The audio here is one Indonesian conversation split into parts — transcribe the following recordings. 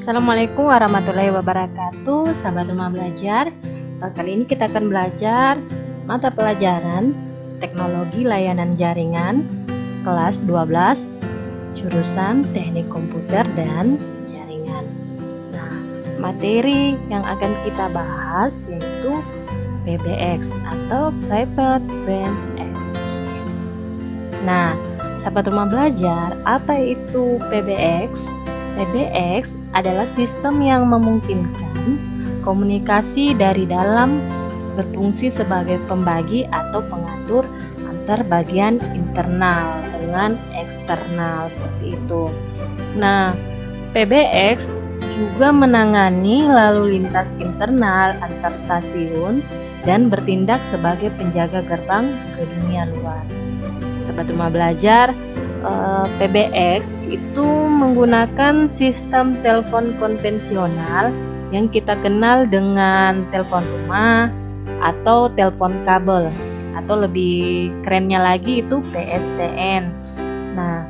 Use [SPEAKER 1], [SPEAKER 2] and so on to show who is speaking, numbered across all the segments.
[SPEAKER 1] Assalamualaikum warahmatullahi wabarakatuh, sahabat rumah belajar. Kali ini kita akan belajar mata pelajaran Teknologi Layanan Jaringan kelas 12, jurusan Teknik Komputer dan Jaringan. Nah, materi yang akan kita bahas yaitu PBX atau Private Branch Exchange. Nah, sahabat rumah belajar, apa itu PBX? PBX adalah sistem yang memungkinkan komunikasi dari dalam berfungsi sebagai pembagi atau pengatur antar bagian internal dengan eksternal seperti itu. Nah, PBX juga menangani lalu lintas internal antar stasiun dan bertindak sebagai penjaga gerbang ke dunia luar. Sahabat rumah belajar, PBX itu menggunakan sistem telepon konvensional yang kita kenal dengan telepon rumah atau telepon kabel, atau lebih kerennya lagi itu PSTN. Nah,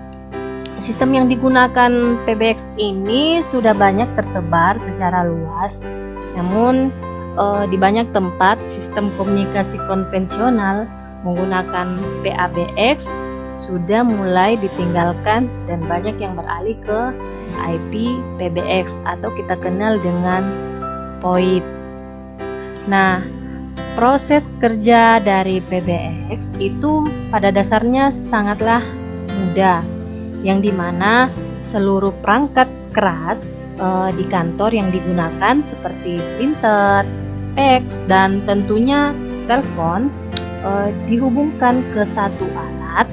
[SPEAKER 1] sistem yang digunakan PBX ini sudah banyak tersebar secara luas, namun di banyak tempat sistem komunikasi konvensional menggunakan PABX sudah mulai ditinggalkan dan banyak yang beralih ke IP PBX atau kita kenal dengan VoIP. Nah, proses kerja dari PBX itu pada dasarnya sangatlah mudah, yang dimana seluruh perangkat keras di kantor yang digunakan seperti printer, fax, dan tentunya telepon dihubungkan ke satu alat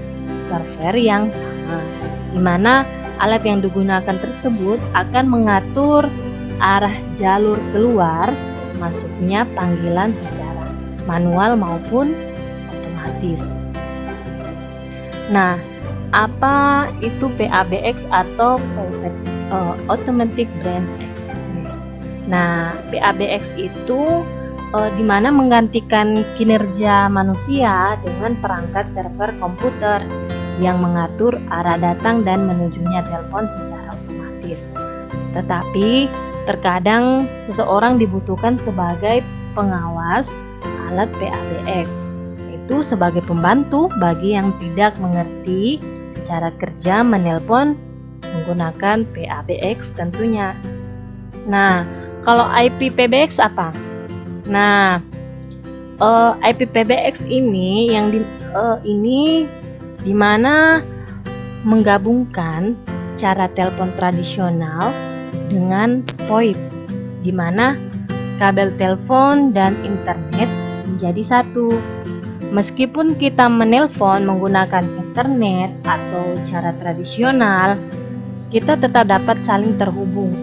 [SPEAKER 1] server yang sama, di mana alat yang digunakan tersebut akan mengatur arah jalur keluar masuknya panggilan secara manual maupun otomatis. Nah, apa itu PABX atau Automatic Branch Exchange? Nah, PABX itu di mana menggantikan kinerja manusia dengan perangkat server komputer yang mengatur arah datang dan menujunya telepon secara otomatis. Tetapi terkadang seseorang dibutuhkan sebagai pengawas alat PABX, itu sebagai pembantu bagi yang tidak mengerti cara kerja menelpon menggunakan PABX tentunya. Nah, kalau IP PBX apa? Nah, IP PBX ini di mana menggabungkan cara telepon tradisional dengan VoIP, di mana kabel telepon dan internet menjadi satu. Meskipun kita menelpon menggunakan internet atau cara tradisional, kita tetap dapat saling terhubung.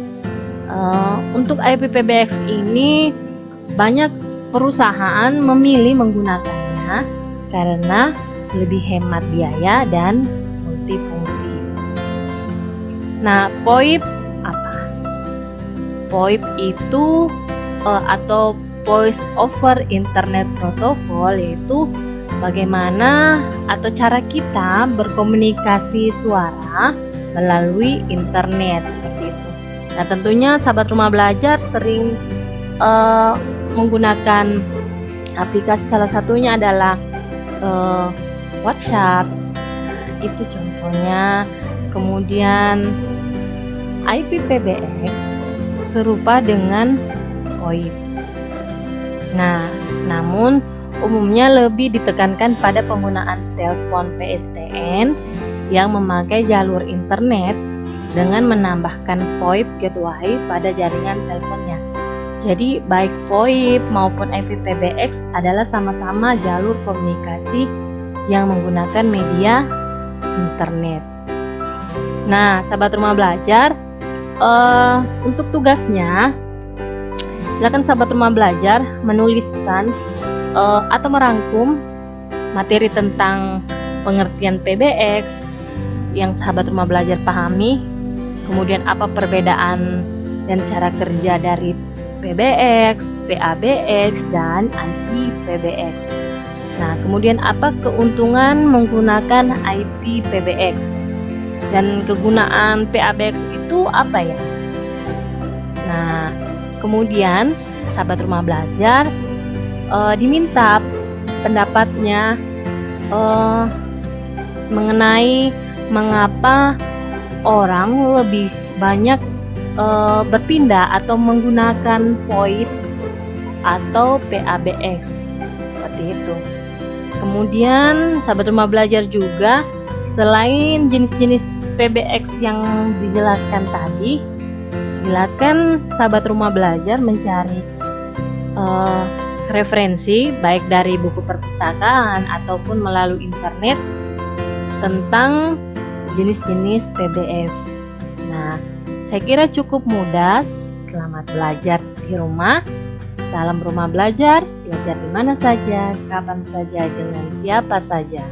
[SPEAKER 1] Untuk IP PBX ini banyak perusahaan memilih menggunakannya karena lebih hemat biaya dan multifungsi. Nah, VoIP apa? VoIP itu atau Voice over Internet Protocol, yaitu bagaimana atau cara kita berkomunikasi suara melalui internet seperti itu. Nah, tentunya sahabat rumah belajar sering menggunakan aplikasi, salah satunya adalah WhatsApp, itu contohnya. Kemudian IP PBX serupa dengan VoIP. Nah, namun umumnya lebih ditekankan pada penggunaan telepon PSTN yang memakai jalur internet dengan menambahkan VoIP gateway pada jaringan teleponnya. Jadi baik VoIP maupun IP PBX adalah sama-sama jalur komunikasi yang menggunakan media internet. Nah, sahabat rumah belajar, untuk tugasnya, silakan sahabat rumah belajar menuliskan atau merangkum materi tentang pengertian PBX yang sahabat rumah belajar pahami, kemudian apa perbedaan dan cara kerja dari PBX, PABX, dan IP PBX. Nah, kemudian apa keuntungan menggunakan IP PBX dan kegunaan PABX itu apa ya? Nah, kemudian sahabat rumah belajar diminta pendapatnya mengenai mengapa orang lebih banyak berpindah atau menggunakan VoIP atau PABX seperti itu. Kemudian sahabat rumah belajar juga, selain jenis-jenis PBX yang dijelaskan tadi, silakan sahabat rumah belajar mencari referensi baik dari buku perpustakaan ataupun melalui internet tentang jenis-jenis PBS. Nah, saya kira cukup mudah. Selamat belajar di rumah. Salam rumah belajar, belajar di mana saja, kapan saja, dengan siapa saja.